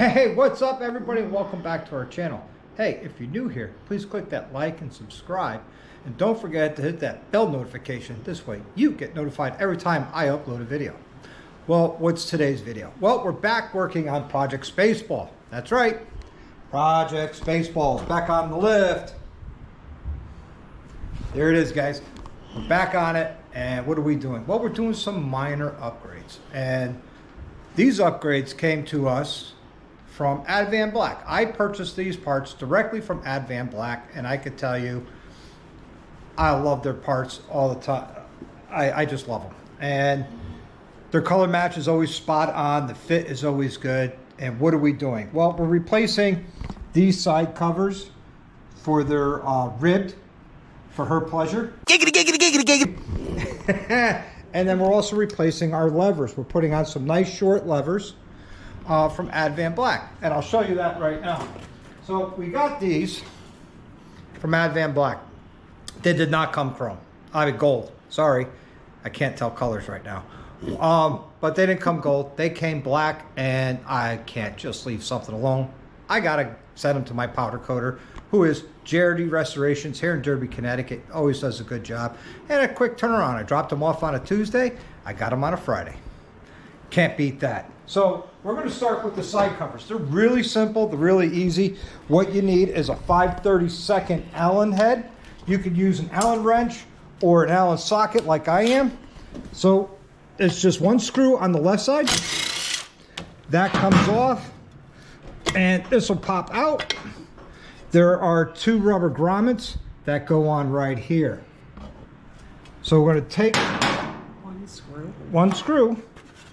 Hey, what's up everybody? Welcome back to our channel. Hey, if you're new here, please click that like and subscribe. And don't forget to hit that bell notification. This way you get notified every time I upload a video. Well, what's today's video? Well, we're back working on Project Spaceball. That's right. Project Spaceball is back on the lift. There it is, guys. We're back on it. And what are we doing? Well, we're doing some minor upgrades. And these upgrades came to us from Advanblacks. I purchased these parts directly from Advanblacks, and I could tell you, I love their parts all the time. I just love them. And their color match is always spot on. The fit is always good. And what are we doing? Well, we're replacing these side covers for their ribbed for her pleasure. Giggity, giggity, giggity, giggity. And then we're also replacing our levers. We're putting on some nice short levers from Advanblacks. And I'll show you that right now. So we got these from Advanblacks. They did not come chrome. I mean gold. Sorry. I can't tell colors right now. But they didn't come gold. They came black, and I can't just leave something alone. I got to send them to my powder coater, who is Jardy Restorations here in Derby, Connecticut. Always does a good job. And a quick turnaround. I dropped them off on a Tuesday. I got them on a Friday. Can't beat that. So we're going to start with the side covers. They're really simple. They're really easy. What you need is a 5/32 Allen head. You could use an Allen wrench or an Allen socket like I am. So it's just one screw on the left side. That comes off. And this will pop out. There are two rubber grommets that go on right here. So we're going to take one screw,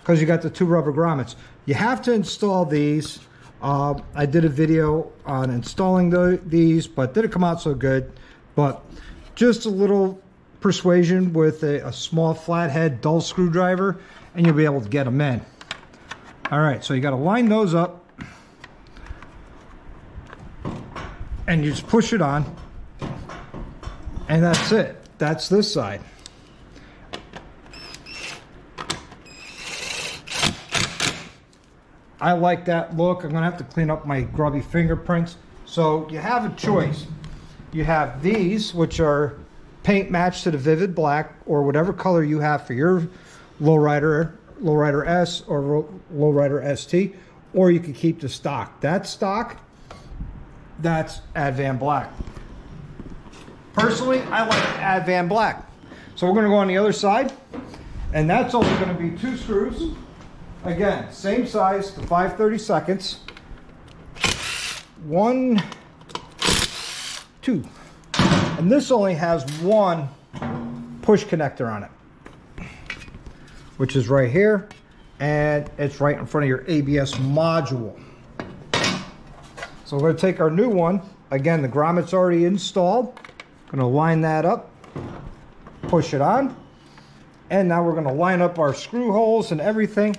because you got the two rubber grommets. You have to install these. I did a video on installing these, but didn't come out so good. But just a little persuasion with a small flathead dull screwdriver, and you'll be able to get them in. All right, so you got to line those up. And you just push it on, and that's it. That's this side. I like that look. I'm gonna have to clean up my grubby fingerprints. So you have a choice. You have these, which are paint matched to the vivid black or whatever color you have for your Lowrider S or Lowrider ST, or you can keep the stock. That stock, that's Advanblacks. Personally, I like Advanblacks. So we're going to go on the other side, and that's only going to be two screws. Again, same size, the 5/32. 1, 2. And this only has one push connector on it, which is right here, and it's right in front of your ABS module. So we're going to take our new one. Again, the grommet's already installed. Going to line that up, push it on, and now we're going to line up our screw holes and everything.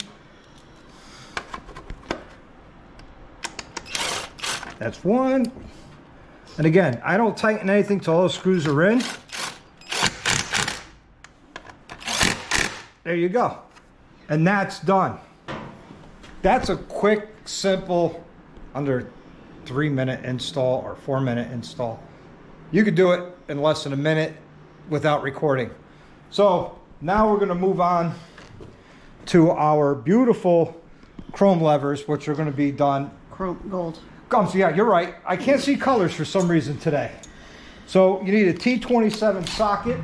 That's one. And again, I don't tighten anything till all the screws are in. There you go. And that's done. That's a quick, simple, under 3-minute install or 4-minute install. You could do it in less than a minute without recording. So now we're going to move on to our beautiful chrome levers, which are going to be done chrome gold. So yeah, you're right. I can't see colors for some reason today. So you need a T27 socket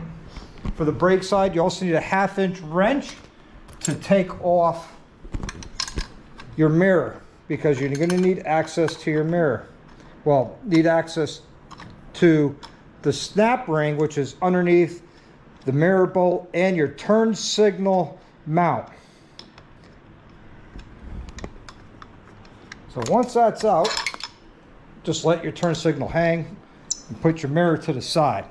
for the brake side. You also need a 1/2-inch wrench to take off your mirror, because you're going to need access to your mirror. Well, need access to the snap ring, which is underneath the mirror bolt, and your turn signal mount. So once that's out, just let your turn signal hang and put your mirror to the side.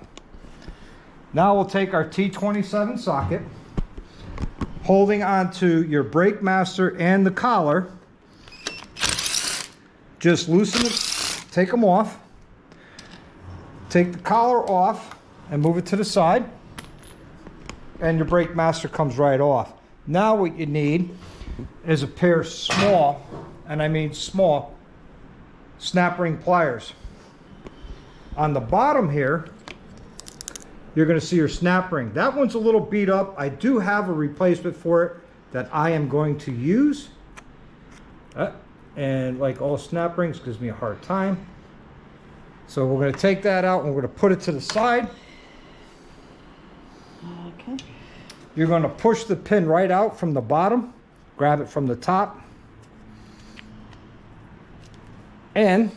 Now we'll take our T27 socket, holding onto your brake master and the collar. Just loosen it, take them off. Take the collar off and move it to the side, and your brake master comes right off. Now what you need is a pair of small and I mean small, snap ring pliers. On the bottom here, you're going to see your snap ring. That one's a little beat up. I do have a replacement for it that I am going to use. And like all snap rings, gives me a hard time. So we're going to take that out and we're going to put it to the side. Okay. You're going to push the pin right out from the bottom, grab it from the top, and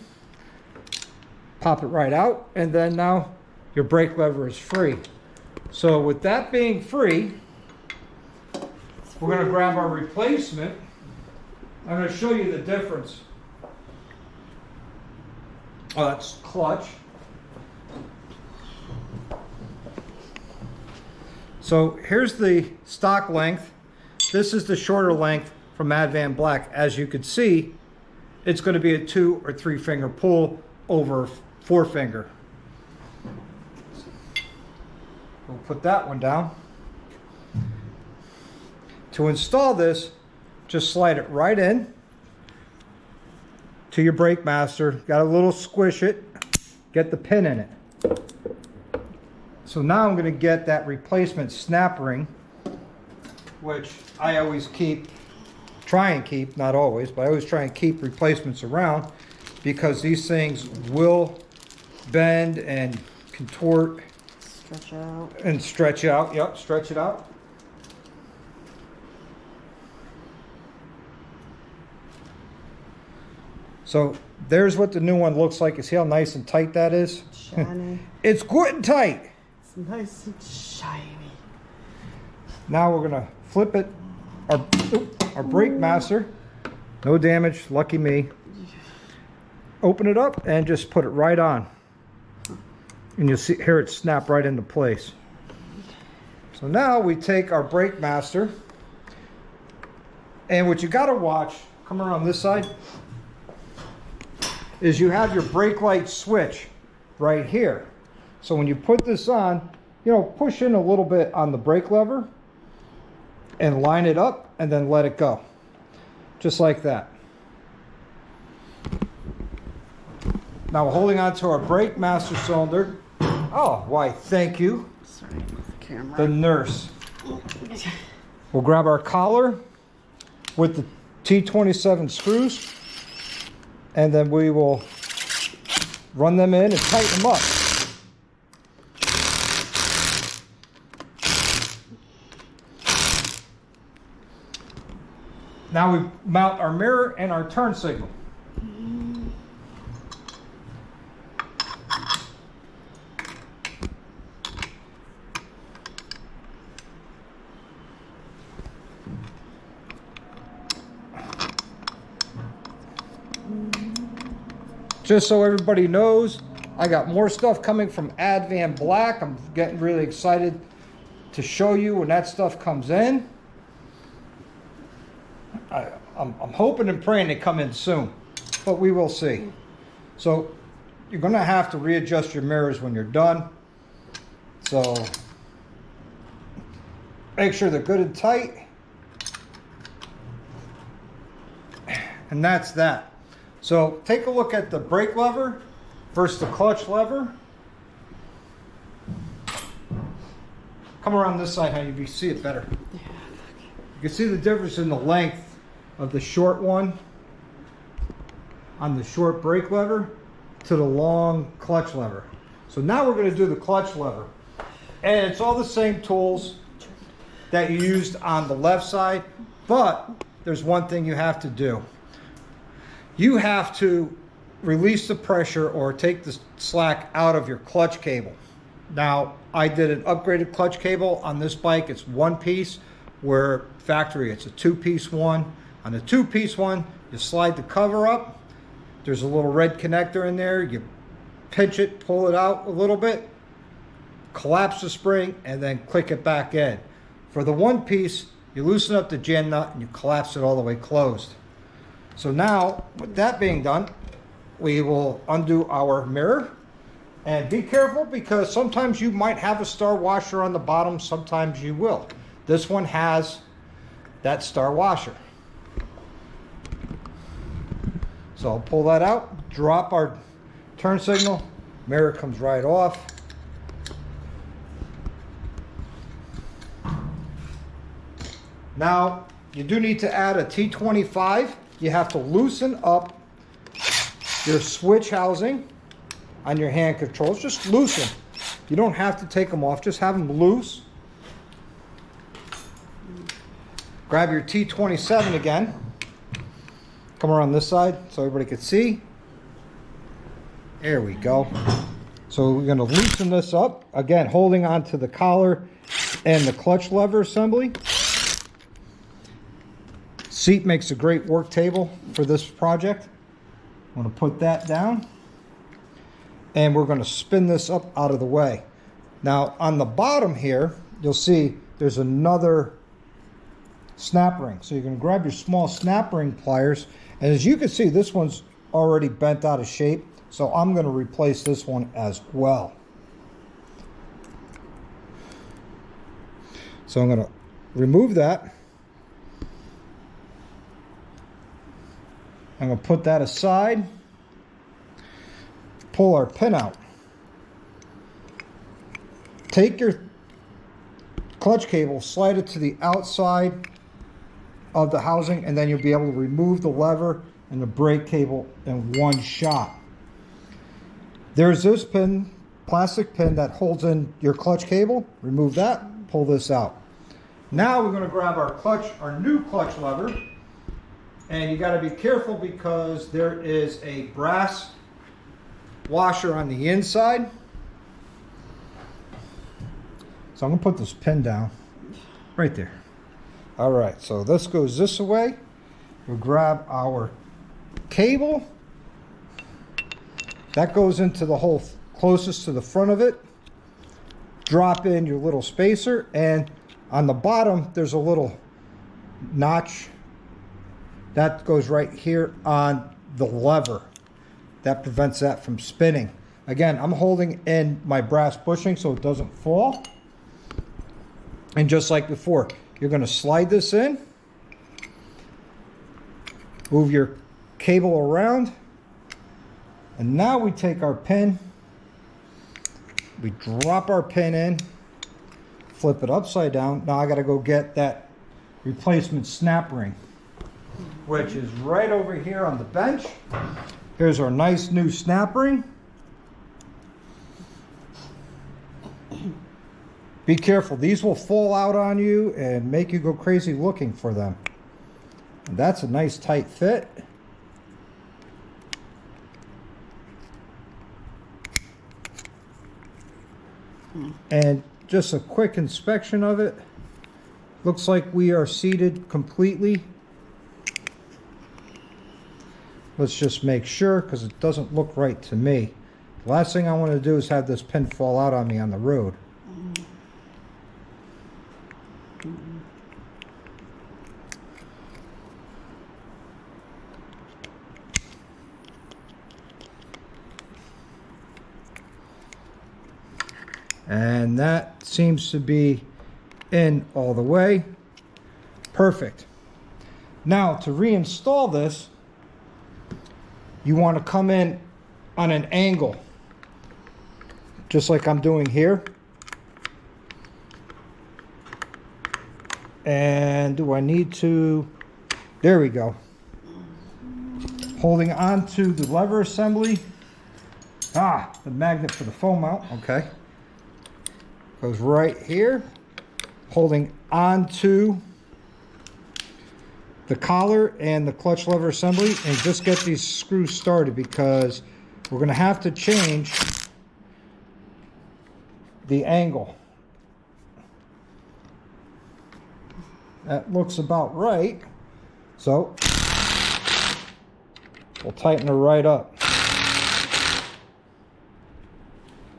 pop it right out, and then now your brake lever is free. So with that being free, we're going to grab our replacement. I'm going to show you the difference. Oh, that's clutch. So here's the stock length. This is the shorter length from Advanblacks. As you can see, it's going to be a 2 or 3 finger pull over 4 finger. We'll put that one down. To install this, just slide it right in to your brake master. Got a little squish it, get the pin in it. So now I'm going to get that replacement snap ring, which I always try and keep, not always, but I always try and keep replacements around because these things will bend and contort. Stretch out. And stretch out, yep, stretch it out. So there's what the new one looks like. You see how nice and tight that is? Shiny. It's good and tight. It's nice and shiny. Now we're gonna flip it. Our brake master, no damage, lucky me. Open it up and just put it right on. And you'll see here it snap right into place. So now we take our brake master, and what you gotta watch, come around this side, is you have your brake light switch right here. So when you put this on, you know, push in a little bit on the brake lever and line it up and then let it go. Just like that. Now we're holding on to our brake master cylinder. Oh, why, thank you. Sorry, with the camera. The nurse. We'll grab our collar with the T27 screws, and then we will run them in and tighten them up. Now we mount our mirror and our turn signal. Just so everybody knows, I got more stuff coming from Advanblacks. I'm getting really excited to show you when that stuff comes in. I'm hoping and praying they come in soon, but we will see. So you're going to have to readjust your mirrors when you're done. So make sure they're good and tight. And that's that. So take a look at the brake lever versus the clutch lever. Come around this side, honey, you see it better. You can see the difference in the length of the short one on the short brake lever to the long clutch lever. So now we're going to do the clutch lever. And it's all the same tools that you used on the left side, but there's one thing you have to do. You have to release the pressure or take the slack out of your clutch cable. Now, I did an upgraded clutch cable on this bike. It's one piece, where factory it's a two-piece one. On the two-piece one, you slide the cover up. There's a little red connector in there. You pinch it, pull it out a little bit, collapse the spring, and then click it back in. For the one piece, you loosen up the gin nut and you collapse it all the way closed. So now, with that being done, we will undo our mirror. And be careful, because sometimes you might have a star washer on the bottom, sometimes you will. This one has that star washer. So I'll pull that out, drop our turn signal, mirror comes right off. Now, you do need to add a T25. You have to loosen up your switch housing on your hand controls. Just loosen. You don't have to take them off, just have them loose. Grab your T27 again. Come around this side so everybody can see. There we go. So we're going to loosen this up. Again, holding on to the collar and the clutch lever assembly. Seat makes a great work table for this project. I'm going to put that down. And we're going to spin this up out of the way. Now on the bottom here, you'll see there's another snap ring. So you're going to grab your small snap ring pliers. And as you can see, this one's already bent out of shape. So I'm going to replace this one as well. So I'm going to remove that. I'm going to put that aside. Pull our pin out. Take your clutch cable, slide it to the outside of the housing, and then you'll be able to remove the lever and the brake cable in one shot. There's this pin, plastic pin that holds in your clutch cable. Remove that, pull this out. Now we're going to grab our clutch, our new clutch lever, and you got to be careful because there is a brass washer on the inside. So I'm going to put this pin down right there. All right, so this goes this way. We'll grab our cable. That goes into the hole closest to the front of it. Drop in your little spacer, and on the bottom there's a little notch that goes right here on the lever. That prevents that from spinning. Again, I'm holding in my brass bushing so it doesn't fall. And just like before, you're going to slide this in, move your cable around, and now we take our pin, we drop our pin in, flip it upside down. Now I got to go get that replacement snap ring, which is right over here on the bench. Here's our nice new snap ring. Be careful, these will fall out on you and make you go crazy looking for them. And that's a nice tight fit. And just a quick inspection of it. Looks like we are seated completely. Let's just make sure, because it doesn't look right to me. The last thing I want to do is have this pin fall out on me on the road. And that seems to be in all the way. Perfect. Now to reinstall this, you want to come in on an angle, just like I'm doing here. And do I need to, there we go. Holding on to the lever assembly. The magnet for the foam mount, okay. Goes right here. Holding on to the collar and the clutch lever assembly, and just get these screws started because we're going to have to change the angle. That looks about right. So we'll tighten her right up.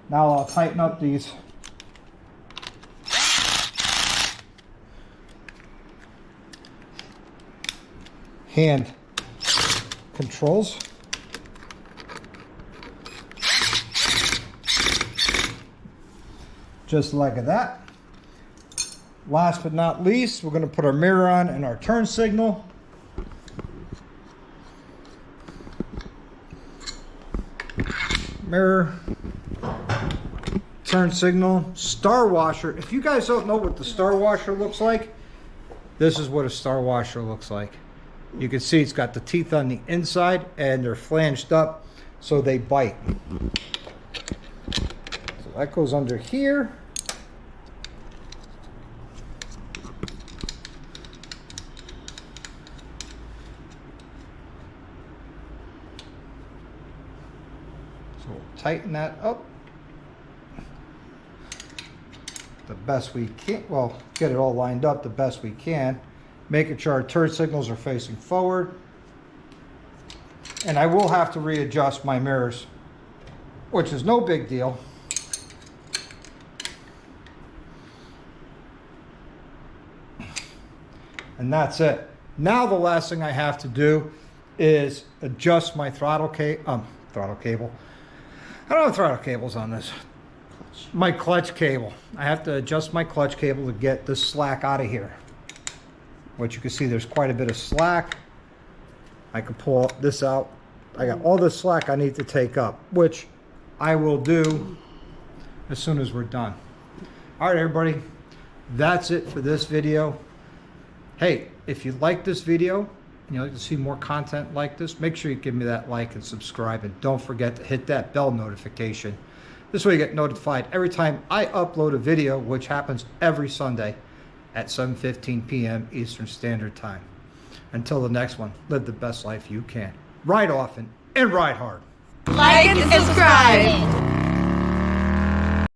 Now I'll tighten up these hand controls. Just like that. Last but not least, we're going to put our mirror on and our turn signal. mirror, turn signal, star washer. If you guys don't know what the star washer looks like, this is what a star washer looks like. You can see it's got the teeth on the inside and they're flanged up so they bite. So that goes under here. So we'll tighten that up the best we can. Well, get it all lined up the best we can, making sure our turn signals are facing forward. And I will have to readjust my mirrors, which is no big deal. And that's it. Now the last thing I have to do is adjust my throttle cable. I don't have throttle cables on this. My clutch cable. I have to adjust my clutch cable to get this slack out of here. Which you can see there's quite a bit of slack. I can pull this out. I got all the slack I need to take up, which I will do as soon as we're done. All right, everybody. That's it for this video. Hey, if you like this video and you'd like to see more content like this, make sure you give me that like and subscribe, and don't forget to hit that bell notification. This way you get notified every time I upload a video, which happens every Sunday at 7:15 p.m. Eastern Standard Time. Until the next one, live the best life you can. Ride often and ride hard. Like and subscribe.